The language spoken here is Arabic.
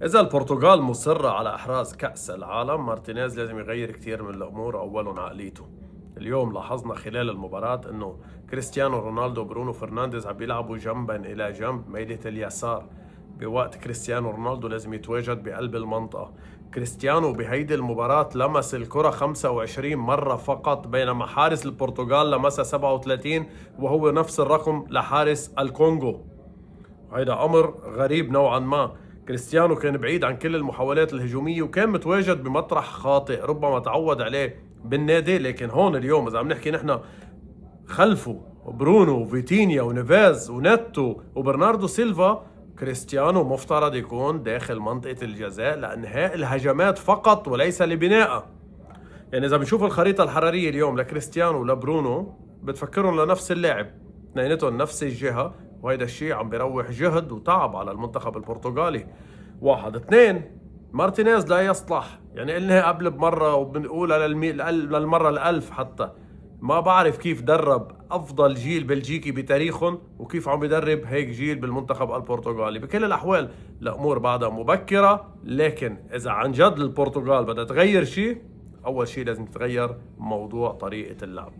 إذا البرتغال مصرة على إحراز كأس العالم، مارتينيز لازم يغير كتير من الأمور، أولهم عقليته. اليوم لاحظنا خلال المباراة إنه كريستيانو رونالدو وبرونو فرنانديز عم بيلعبوا جنبا إلى جنب ميلة اليسار، بوقت كريستيانو رونالدو لازم يتواجد بقلب المنطقة. كريستيانو بهيدي المباراة لمس الكرة 25 مرة فقط، بينما حارس البرتغال لمسها 37، وهو نفس الرقم لحارس الكونغو. هيدا أمر غريب نوعا ما. كريستيانو كان بعيد عن كل المحاولات الهجومية، وكان متواجد بمطرح خاطئ ربما تعود عليه بالنادي، لكن هون اليوم إذا عم نحكي نحن خلفه برونو وفيتينيا ونيفيز ونيتو وبرناردو سيلفا، كريستيانو مفترض يكون داخل منطقة الجزاء لإنهاء الهجمات فقط وليس لبنائها. يعني إذا بنشوف الخريطة الحرارية اليوم لكريستيانو ولبرونو بتفكرهم لنفس اللاعب، اثنيناتهم نفس الجهة، وهيدا الشيء عم بيروح جهد وتعب على المنتخب البرتغالي. واحد اثنين، مارتينيز لا يصلح، يعني قلنا قبل بمرة وبنقولها للمرة الألف حتى، ما بعرف كيف درب أفضل جيل بلجيكي بتاريخهم وكيف عم بيدرب هيك جيل بالمنتخب البرتغالي. بكل الأحوال الأمور بعدها مبكرة، لكن إذا عن جد البرتغال بدها تغير شيء، أول شيء لازم تتغير موضوع طريقة اللعب.